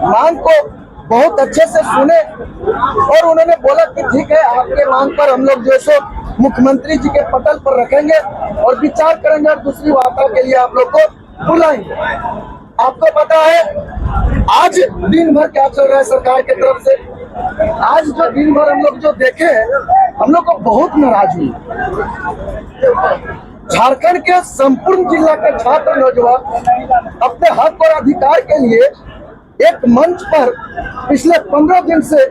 मांग को बहुत अच्छे से सुने और उन्होंने बोला कि ठीक है, आपके मांग पर हम लोग जो सो मुख्यमंत्री जी के पटल पर रखेंगे और विचार करेंगे और दूसरी वार्ता के लिए आप लोग को बुलाएंगे। आपको पता है आज दिन भर क्या चल रहा है सरकार की तरफ से। आज जो दिन भर हम लोग जो देखे हम लोग को बहुत नाराज हुई। झारखंड के संपूर्ण जिला के छात्र नौजवान अपने हक और अधिकार के लिए एक मंच पर पिछले 15 दिन से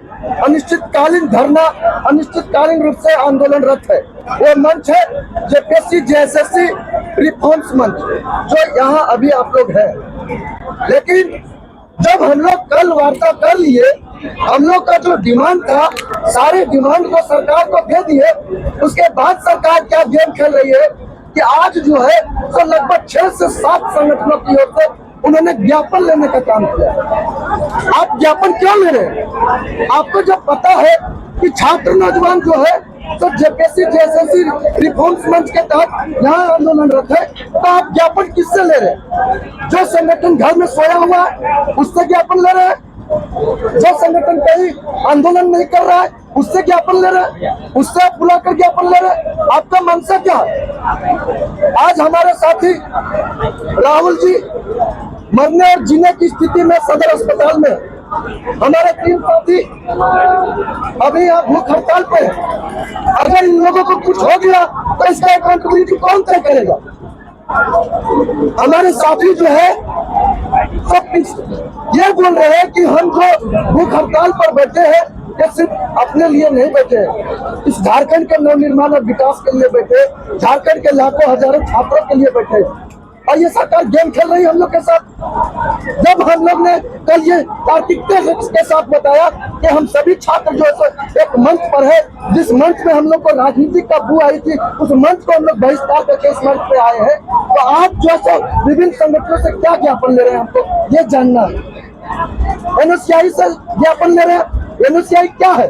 अनिश्चितकालीन धरना, अनिश्चितकालीन रूप से आंदोलनरत है। वो मंच है जेपीएससी जेएसएससी रिफॉर्म्स मंच, जो यहाँ अभी आप लोग हैं। लेकिन जब हम लोग कल वार्ता कर लिए, हम लोग का जो डिमांड था सारे डिमांड को सरकार को दे दिए। उसके बाद सरकार क्या गेम खेल रही है कि आज जो है तो लगभग 6 से 7 संगठनों की ओर से उन्होंने ज्ञापन लेने का काम किया। आप ज्ञापन क्यों ले रहे हैं? आपको जब पता है कि छात्र नौजवान जो है तो जेपीएससी जेएसएससी रिफॉर्म्स मंच के तहत यहाँ आंदोलनरत है, तो आप ज्ञापन किससे ले रहे हैं? जो संगठन घर में सोया हुआ है उससे ज्ञापन ले रहे हैं? जो संगठन कहीं आंदोलन नहीं कर रहा है उससे ज्ञापन ले रहे हैं? उससे आप बुलाकर ज्ञापन ले रहे हैं? आपका मंशा क्या है? आज हमारे साथी राहुल जी मरने और जीने की स्थिति में सदर अस्पताल में, हमारे 3 साथी अभी यहाँ भूख हड़ताल पे। अगर इन लोगों को कुछ हो गया तो इसका अकाउंटेबिलिटी कौन तय करेगा? हमारे साथी जो है सब ये बोल रहे हैं कि हम जो भूख हड़ताल पर बैठे हैं ये सिर्फ अपने लिए नहीं बैठे हैं, इस झारखंड के नवनिर्माण और विकास के लिए बैठे, झारखंड के लाखों हजारों छात्रों के लिए बैठे। और ये सरकार गेम खेल रही है हम लोग के साथ। जब हम लोग ने कल ये तार्किकता के साथ बताया कि हम सभी छात्र जो है एक मंच पर है, जिस मंच में हम लोग को राजनीति का बू आई थी, उस मंच को हम लोग बहिष्कार करके इस मंच पे आए हैं, तो आप जो है विभिन्न संगठनों से क्या ज्ञापन ले रहे हैं हमको ये जानना है। एनओसीआई से ज्ञापन ले रहे हैं। एनओसीआई क्या है?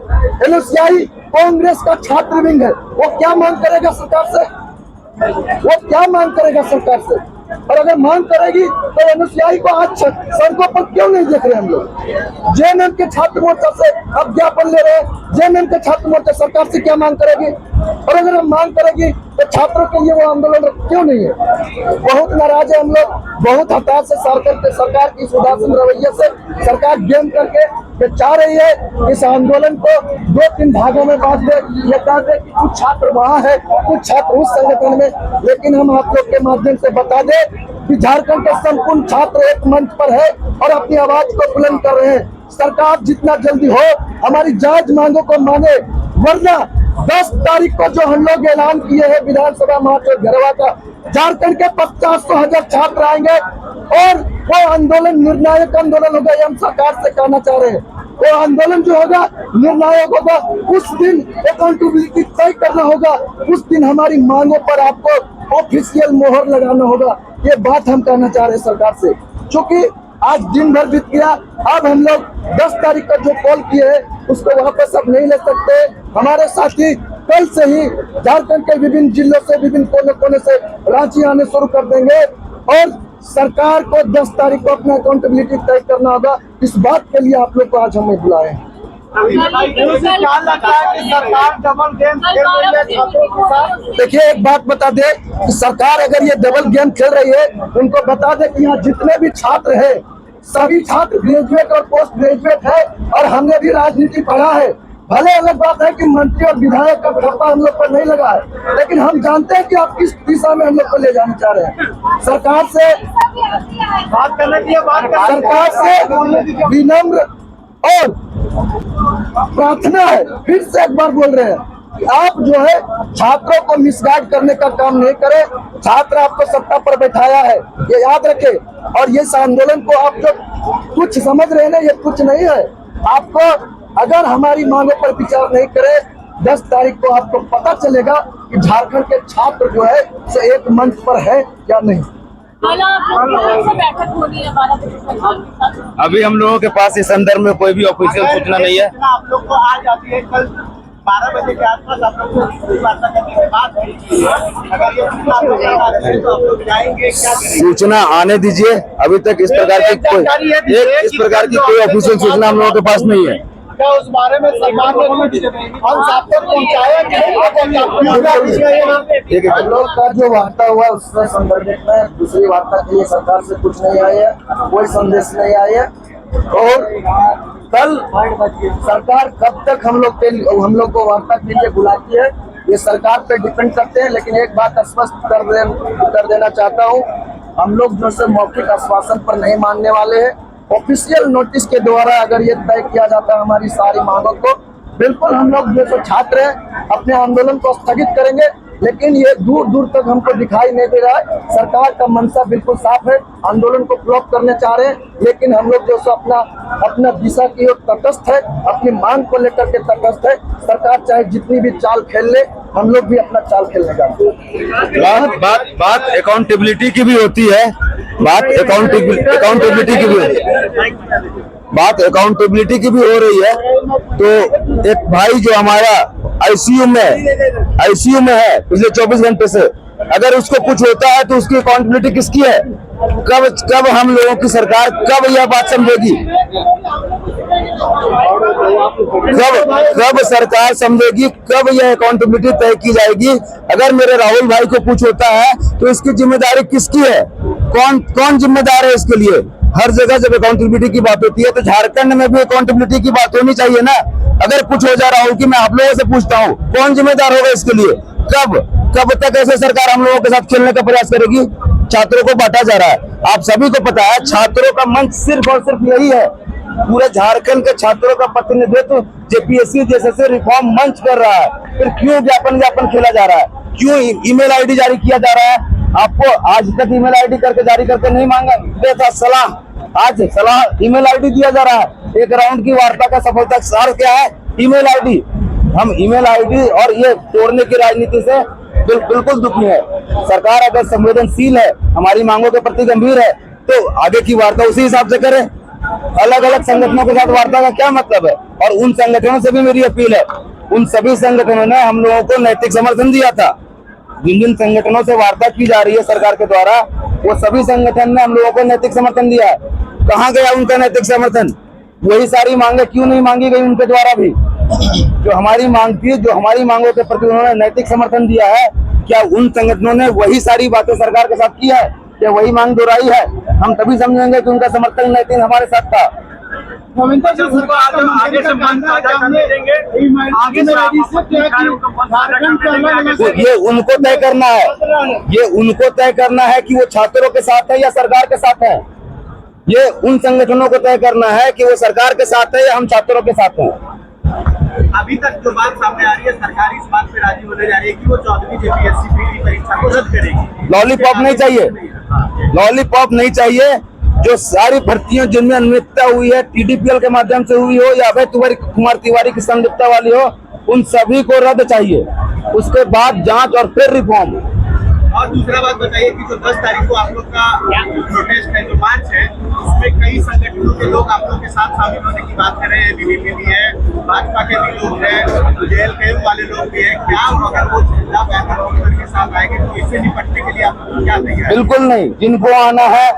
एनओसीआई कांग्रेस का छात्र विंग है। वो क्या मांग करेगा सरकार से? वो क्या मांग करेगा सरकार से? और अगर मांग करेगी तो एनओसीआई को आज सड़कों पर क्यों नहीं देख रहे हम लोग? जेएमएम के छात्र मोर्चा से अब ज्ञापन ले रहे हैं। जेएमएम के छात्र मोर्चा सरकार से क्या मांग करेगी? और अगर हम मांग करेगी तो छात्रों के लिए वो आंदोलन क्यों नहीं है? बहुत नाराज है हम लोग, बहुत हताश है सरकार की इस उदासीन रवैये से। सरकार गेम करके ये चाह रही है इस आंदोलन को 2-3 भागों में बांट दे। ये कह दे कि कुछ छात्र वहाँ है, कुछ छात्र उस संगठन में। लेकिन हम आप लोग के माध्यम से बता दें कि झारखंड के संपूर्ण छात्र एक मंच पर है और अपनी आवाज को बुलंद कर रहे हैं। सरकार जितना जल्दी हो हमारी जायज मांगों को माने, वरना 10 तारीख को जो हम लोग ऐलान किए हैं विधानसभा मार्च और घेरवा का, झारखंड के 50,000 छात्र आएंगे और वो आंदोलन निर्णायक आंदोलन होगा। ये हम सरकार से कहना चाह रहे हैं। वो आंदोलन जो होगा निर्णायक होगा। उस दिन अकाउंटेबिलिटी तय करना होगा। उस दिन हमारी मांगों पर आपको ऑफिशियल मोहर लगाना होगा। ये बात हम कहना चाह रहे हैं सरकार से, क्योंकि आज दिन भर बीत गया। अब हम लोग 10 तारीख का जो कॉल किए हैं उसको वापस अब नहीं ले सकते। हमारे साथी कल से ही झारखंड के विभिन्न जिलों से, विभिन्न कोने कोने से रांची आने शुरू कर देंगे और सरकार को 10 तारीख को अपना अकाउंटेबिलिटी तय करना होगा। इस बात के लिए आप लोग को आज हमें बुलाए हैं। क्या लगता है कि सरकार डबल गेम खेल रही है छात्रों के साथ? देखिए, एक बात बता दे कि सरकार अगर ये डबल गेम खेल रही है, उनको बता दे कि यहाँ जितने भी छात्र हैं सभी छात्र ग्रेजुएट और पोस्ट ग्रेजुएट है और हमने भी राजनीति पढ़ा है। भले अलग बात है कि मंत्री और विधायक का ठप्पा हम लोग पर नहीं लगा है, लेकिन हम जानते हैं कि आप किस दिशा में हम लोग को ले जाना चाह रहे हैं। सरकार से बात करने के लिए सरकार से विनम्र और प्रार्थना है, फिर से एक बार बोल रहे हैं कि आप जो है छात्रों को मिसगाइड करने का काम नहीं करें। छात्र आपको सत्ता पर बैठाया है, ये याद रखें। और ये आंदोलन को आप जो कुछ समझ रहे हैं ना, ये कुछ नहीं है। आपको अगर हमारी मांगों पर विचार नहीं करे, 10 तारीख को आपको पता चलेगा कि झारखंड के छात्र जो है से एक मंच पर है या नहीं। बैठक होनी है 12 बजे। अभी हम लोगों के पास इस संदर्भ में कोई भी ऑफिशियल सूचना नहीं है। आप लोग को आ जाती है कल 12 बजे के आसपास आप लोग से वार्ता करने के बाद अगर ये सूचना आपको जाना है तो आप लोग जाएंगे, क्या करेंगे? सूचना आने दीजिए। अभी तक इस प्रकार की कोई ऑफिशियल सूचना हम लोगों के पास नहीं है। क्या उस बारे में सरकार ने कुछ अंश आप तक पहुँचाया कि हम लोग का जो वार्ता हुआ उससे संदर्भित में दूसरी वार्ता के लिए सरकार से कुछ नहीं आया है, कोई संदेश नहीं आया। और कल सरकार कब तक हम लोग को वार्ता के लिए बुलाती है ये सरकार पे डिपेंड करते हैं। लेकिन एक बात स्पष्ट कर देना चाहता हूँ, हम लोग जो से मौखिक आश्वासन पर नहीं मानने वाले हैं। ऑफिशियल नोटिस के द्वारा अगर ये तय किया जाता है हमारी सारी मांगों को, बिल्कुल हम लोग जो छात्र हैं अपने आंदोलन को स्थगित करेंगे। लेकिन ये दूर दूर तक हमको दिखाई नहीं दे रहा है। सरकार का मंशा बिल्कुल साफ है, आंदोलन को ब्लॉक करने चाह रहे हैं। लेकिन हम लोग जो अपना दिशा की ओर तटस्थ है, अपनी मांग को लेकर के तटस्थ है। सरकार चाहे जितनी भी चाल खेल ले, हम लोग भी अपना चाल खेलने का। बात अकाउंटेबिलिटी की भी होती है। बात अकाउंटेबिलिटी की भी होती है। बात अकाउंटेबिलिटी की भी हो रही है। तो एक भाई जो हमारा आईसीयू में है पिछले 24 घंटे से, अगर उसको कुछ होता है तो उसकी अकाउंटेबिलिटी किसकी है? कब हम लोगों की सरकार कब यह बात समझेगी? कब सरकार समझेगी? कब यह अकाउंटेबिलिटी तय की जाएगी? अगर मेरे राहुल भाई को कुछ होता है तो इसकी जिम्मेदारी किसकी है? कौन जिम्मेदार है इसके लिए? हर जगह जब अकाउंटेबिलिटी की बात होती है तो झारखंड में भी अकाउंटेबिलिटी की बात होनी चाहिए ना। अगर कुछ हो जा रहा हो कि मैं आप लोगों से पूछता हूँ, कौन जिम्मेदार होगा इसके लिए? कब तक ऐसे सरकार हम लोगों के साथ खेलने का प्रयास करेगी? छात्रों को बांटा जा रहा है। आप सभी को पता है छात्रों का मंच सिर्फ और सिर्फ यही है। पूरे झारखंड के छात्रों का प्रतिनिधित्व जेपीएससी जैसे रिफॉर्म मंच कर रहा है। फिर क्यों ज्ञापन खेला जा रहा है? क्यों ईमेल आईडी जारी किया जा रहा है? आपको आज तक ईमेल आईडी जारी करके नहीं मांगा गया था सलाह, आज सलाह ईमेल आईडी दिया जा रहा है। एक राउंड की वार्ता का सफलता सार क्या है? Email ID. हम ईमेल आईडी और ये तोड़ने की राजनीति से बिल्कुल दुखी है। सरकार अगर संवेदनशील है, हमारी मांगों के प्रति गंभीर है, तो आगे की वार्ता उसी हिसाब से करे। अलग अलग संगठनों के साथ वार्ता का क्या मतलब है? और उन संगठनों से भी मेरी अपील है, उन सभी संगठनों ने हम लोगों को नैतिक समर्थन दिया था। जिन संगठनों से वार्ता की जा रही है सरकार के द्वारा, वो सभी संगठन ने हम लोगों को नैतिक समर्थन दिया है। कहाँ गया उनका नैतिक समर्थन? वही सारी मांगे क्यों नहीं मांगी गई उनके द्वारा भी? जो हमारी मांग थी, जो हमारी मांगों के प्रति उन्होंने नैतिक समर्थन दिया है, क्या उन संगठनों ने वही सारी बातें सरकार के साथ की है? क्या वही मांग दोहराई है? हम तभी समझेंगे कि उनका समर्थन नैतिक हमारे साथ था। ये उनको तय करना है, ये उनको तय करना है कि वो छात्रों के साथ है या सरकार के साथ है। ये उन संगठनों को तय करना है कि वो सरकार के साथ है या हम छात्रों के साथ हैं। अभी तक जो बात सामने आ रही है, सरकार इस बात पे राजी होने जा रही है कि वो 14वीं जेपीएससी पीटी परीक्षा को रद्द करेगी। लॉलीपॉप नहीं चाहिए, लॉलीपॉप नहीं चाहिए। जो सारी भर्तियां जिनमें अनियमितता हुई है, टीडीपीएल के माध्यम से हुई हो या अभय कुमार तिवारी की संलिप्तता वाली हो, उन सभी को रद्द चाहिए। उसके बाद जांच और फिर रिफॉर्म। और दूसरा बात बताइए कि जो 10 तारीख को आप लोग का प्रोटेस्ट है, जो मार्च है, उसमें कई संगठनों के लोग आप लोग के साथ शामिल होने की बात कर रहे हैं। बीजेपी भी है, भाजपा के भी लोग हैं, जेल कैंप वाले लोग भी हैं। क्या अगर वो जिला बैनर के साथ आएंगे तो इससे निपटने के लिए आप लोग क्या तैयार? बिल्कुल नहीं। जिनको आना है,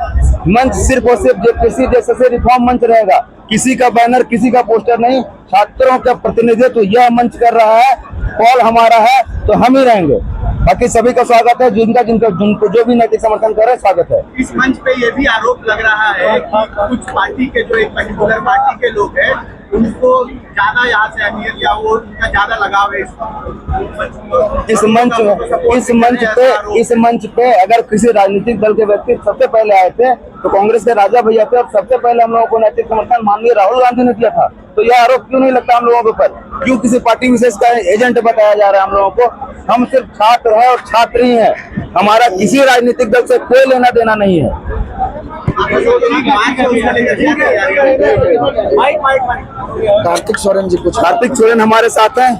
मंच सिर्फ और सिर्फ जेपीएससी जैसे रिफॉर्म मंच रहेगा। किसी का बैनर, किसी का पोस्टर नहीं। छात्रों का प्रतिनिधित्व यह मंच कर रहा है। कॉल हमारा है तो हम ही रहेंगे। बाकी सभी का स्वागत है, जिनको जो भी नैतिक समर्थन करे स्वागत है। इस मंच पे ये भी आरोप लग रहा है कि कुछ पार्टी के जो एक पर्टिकुलर पार्टी के लोग हैं, उनको ज्यादा यहाँ से अहमियत या वो उनका ज्यादा लगाव है इस मंच पे अगर किसी राजनीतिक दल के व्यक्ति सबसे पहले आए थे तो कांग्रेस के राजा भैया थे, और सबसे पहले हम लोगों को नैतिक समर्थन माननीय राहुल गांधी ने दिया था। तो यह आरोप क्यों नहीं लगता हम लोगों के ऊपर? क्यों किसी पार्टी विशेष का एजेंट बताया जा रहा है हम लोगों को? हम सिर्फ छात्र हैं और छात्री हैं। हमारा किसी राजनीतिक दल से कोई लेना देना नहीं है। कार्तिक सोरेन जी कुछ कार्तिक सोरेन हमारे साथ हैं।